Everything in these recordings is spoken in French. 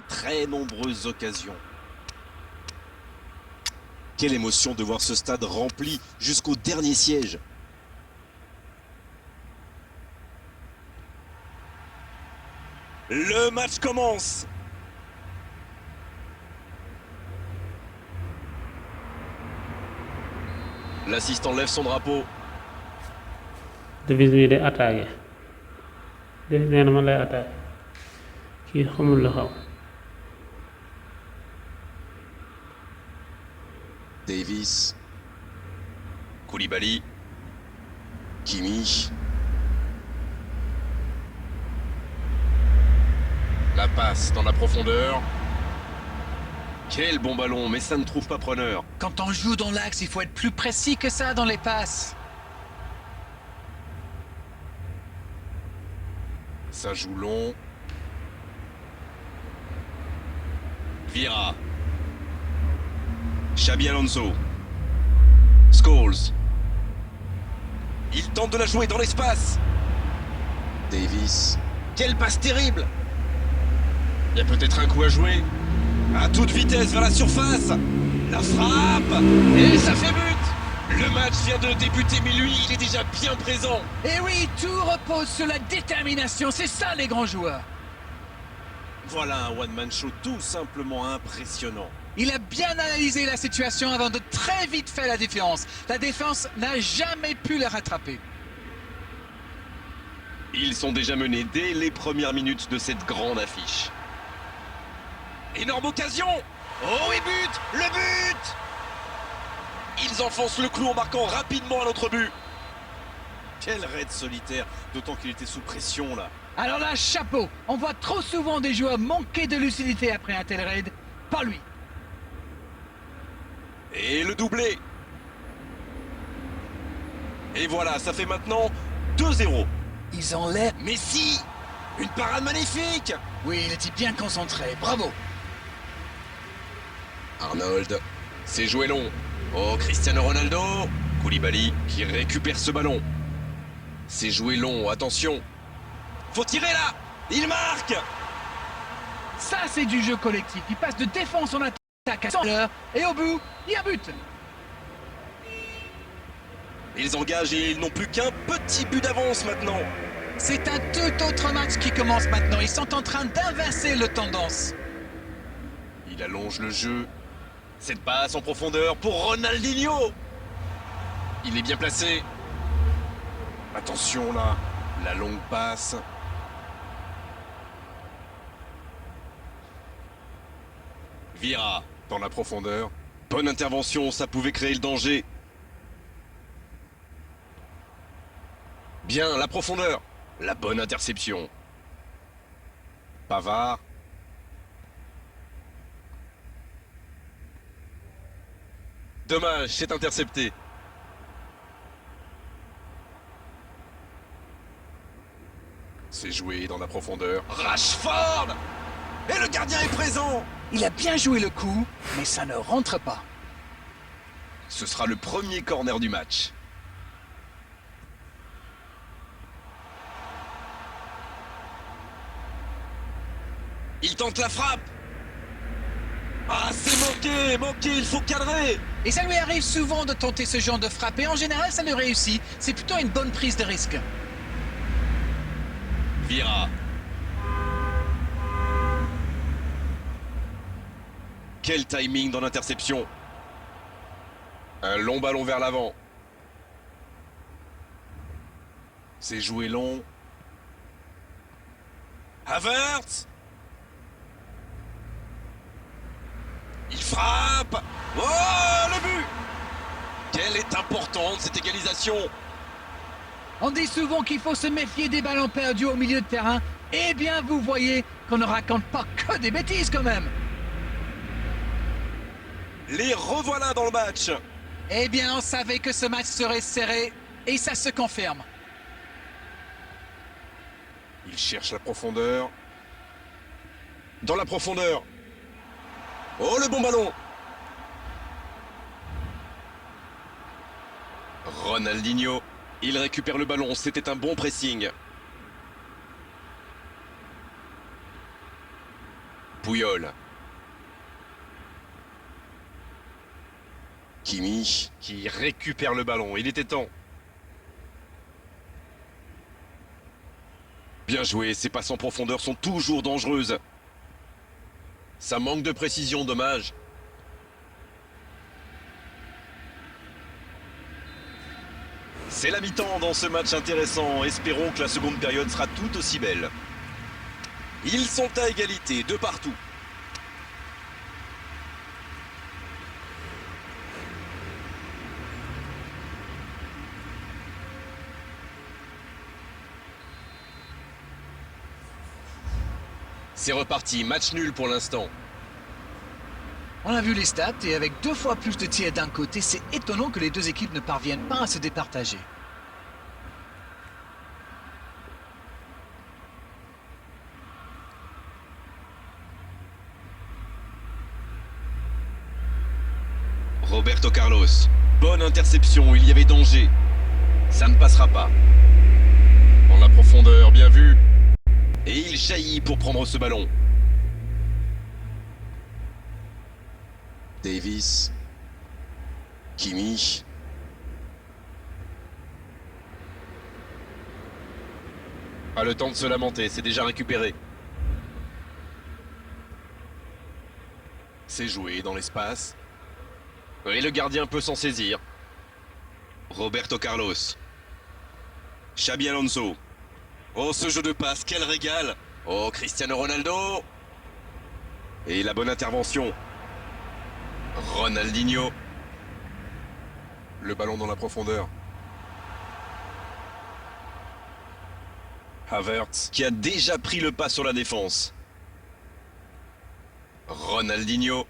très nombreuses occasions. Quelle émotion de voir ce stade rempli jusqu'au dernier siège. Le match commence. L'assistant lève son drapeau. Davis bi day attaqué Davis nee na man lay attaqué kii xamul la xaw. Davis, Koulibaly, Kimi. La passe dans la profondeur. Quel bon ballon, mais ça ne trouve pas preneur. Quand on joue dans l'axe, il faut être plus précis que ça dans les passes. Ça joue long. Vieira. Xabi Alonso. Scholes. Il tente de la jouer dans l'espace. Davis. Quelle passe terrible! Il y a peut-être un coup à jouer. À toute vitesse vers la surface. La frappe. Et ça fait but. Le match vient de débuter, mais lui, il est déjà bien présent. Et oui, tout repose sur la détermination, c'est ça les grands joueurs. Voilà un one-man show tout simplement impressionnant. Il a bien analysé la situation avant de très vite faire la différence. La défense n'a jamais pu le rattraper. Ils sont déjà menés dès les premières minutes de cette grande affiche. Énorme occasion! Oh, et but! Le but! Ils enfoncent le clou en marquant rapidement à l'autre but. Quel raid solitaire, d'autant qu'il était sous pression là. Alors là, chapeau. On voit trop souvent des joueurs manquer de lucidité après un tel raid. Pas lui. Et le doublé. Et voilà, ça fait maintenant 2-0. Ils ont l'air... Messi! Une parade magnifique! Oui, il était bien concentré. Bravo. Arnold, c'est joué long. Oh, Cristiano Ronaldo. Koulibaly qui récupère ce ballon. C'est joué long, attention. Faut tirer là. Il marque. Ça, c'est du jeu collectif. Il passe de défense en attaque à 100 heures. Et au bout, il y a but. Ils engagent et ils n'ont plus qu'un petit but d'avance maintenant. C'est un tout autre match qui commence maintenant. Ils sont en train d'inverser le tendance. Il allonge le jeu. Cette passe en profondeur pour Ronaldinho. Il est bien placé. Attention là, la longue passe. Vieira dans la profondeur. Bonne intervention, ça pouvait créer le danger. Bien, la profondeur. La bonne interception. Pavard. Dommage, c'est intercepté. C'est joué dans la profondeur. Rashford! Et le gardien est présent! Il a bien joué le coup, mais ça ne rentre pas. Ce sera le premier corner du match. Il tente la frappe. Ah, c'est manqué, il faut cadrer. Et ça lui arrive souvent de tenter ce genre de frappe. Et en général, ça le réussit. C'est plutôt une bonne prise de risque. Vieira. Quel timing dans l'interception. Un long ballon vers l'avant. C'est joué long. Havertz. Il frappe. Oh, le but. Quelle est importante cette égalisation. On dit souvent qu'il faut se méfier des ballons perdus au milieu de terrain. Eh bien, vous voyez qu'on ne raconte pas que des bêtises quand même. Les revoilà dans le match. Eh bien, on savait que ce match serait serré. Et ça se confirme. Il cherche la profondeur. Dans la profondeur. Oh, le bon ballon. Ronaldinho. Il récupère le ballon. C'était un bon pressing. Puyol. Kimmich qui récupère le ballon. Il était temps. Bien joué, ces passes en profondeur sont toujours dangereuses. Ça manque de précision, dommage. C'est la mi-temps dans ce match intéressant. Espérons que la seconde période sera tout aussi belle. Ils sont à égalité, de partout. C'est reparti, match nul pour l'instant. On a vu les stats et avec 2 fois plus de tirs d'un côté, c'est étonnant que les deux équipes ne parviennent pas à se départager. Roberto Carlos. Bonne interception, il y avait danger. Ça ne passera pas. Dans la profondeur, bien vu. Et il jaillit pour prendre ce ballon. Davis. Kimmich. Pas le temps de se lamenter, c'est déjà récupéré. C'est joué dans l'espace. Et le gardien peut s'en saisir. Roberto Carlos. Xabi Alonso. Oh, ce jeu de passe, quel régal! Oh, Cristiano Ronaldo! Et la bonne intervention. Ronaldinho. Le ballon dans la profondeur. Havertz, qui a déjà pris le pas sur la défense. Ronaldinho.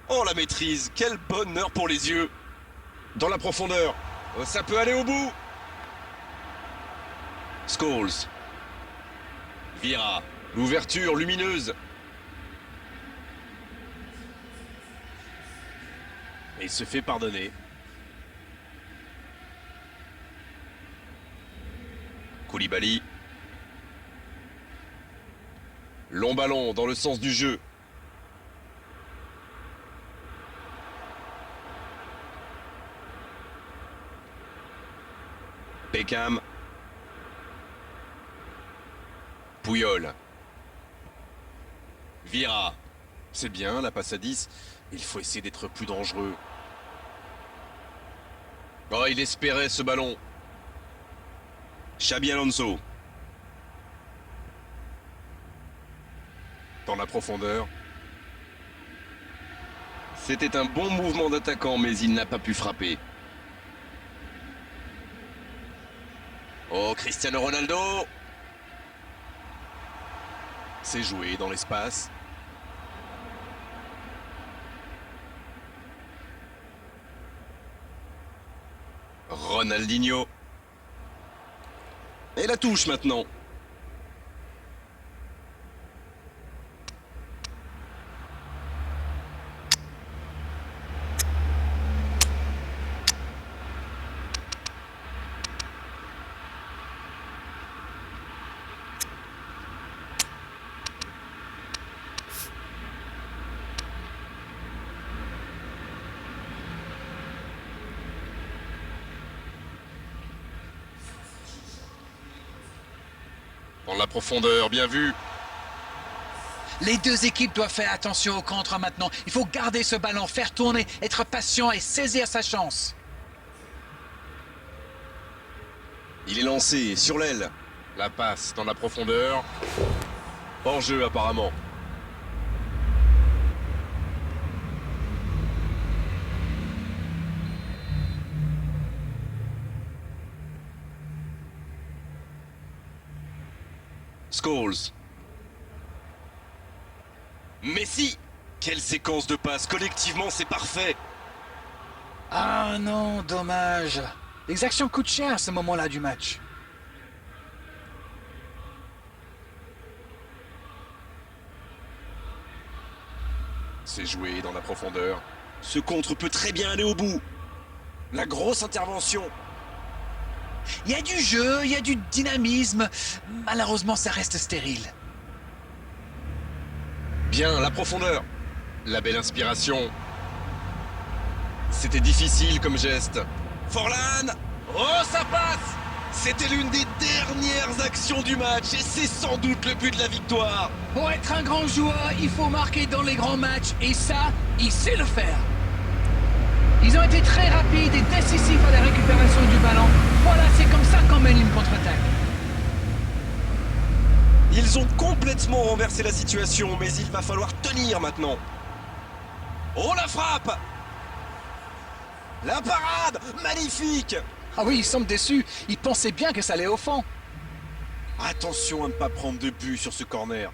Oh, la maîtrise, quel bonheur pour les yeux! Dans la profondeur. Oh, ça peut aller au bout. Scholes. Vira. L'ouverture lumineuse. Et il se fait pardonner. Koulibaly. Long ballon dans le sens du jeu. Beckham. Puyol. Vira. C'est bien, la passe à 10. Il faut essayer d'être plus dangereux. Oh, il espérait ce ballon. Xabi Alonso. Dans la profondeur. C'était un bon mouvement d'attaquant, mais il n'a pas pu frapper. Oh, Cristiano Ronaldo! C'est joué dans l'espace. Ronaldinho. Et la touche maintenant. Dans la profondeur, bien vu. Les deux équipes doivent faire attention au contre maintenant. Il faut garder ce ballon, faire tourner, être patient et saisir sa chance. Il est lancé sur l'aile. La passe dans la profondeur. Hors jeu apparemment. Scholes. Messi. Quelle séquence de passes. Collectivement, c'est parfait. Ah non, dommage. L'exaction coûte cher à ce moment-là du match. C'est joué dans la profondeur. Ce contre peut très bien aller au bout. La grosse intervention. Il y a du jeu, il y a du dynamisme. Malheureusement, ça reste stérile. Bien, la profondeur. La belle inspiration. C'était difficile comme geste. Forlan! Oh, ça passe! C'était l'une des dernières actions du match et c'est sans doute le but de la victoire. Pour être un grand joueur, il faut marquer dans les grands matchs et ça, il sait le faire. Ils ont été très rapides et décisifs à la récupération du ballon. Voilà, c'est comme ça qu'on mène une contre-attaque. Ils ont complètement renversé la situation, mais il va falloir tenir maintenant. Oh, la frappe! La parade! Magnifique! Ah oui, ils semblent déçus. Ils pensaient bien que ça allait au fond. Attention à ne pas prendre de but sur ce corner.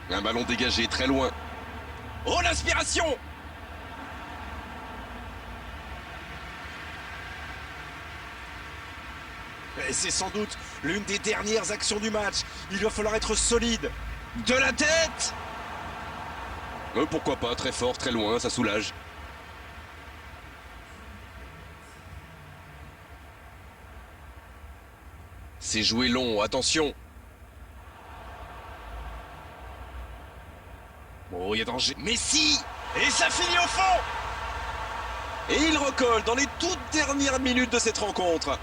Un ballon dégagé très loin. Oh, l'inspiration! Et c'est sans doute l'une des dernières actions du match. Il va falloir être solide. De la tête! Pourquoi pas, très fort, très loin, ça soulage. C'est joué long, attention. Oh, il y a danger. Messi! Et ça finit au fond! Et il recolle dans les toutes dernières minutes de cette rencontre.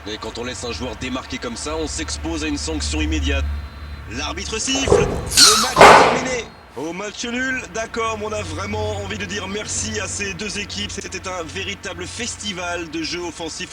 Et quand on laisse un joueur démarquer comme ça, on s'expose à une sanction immédiate. L'arbitre siffle, le match est terminé. Au match nul, d'accord, mais on a vraiment envie de dire merci à ces deux équipes. C'était un véritable festival de jeux offensifs.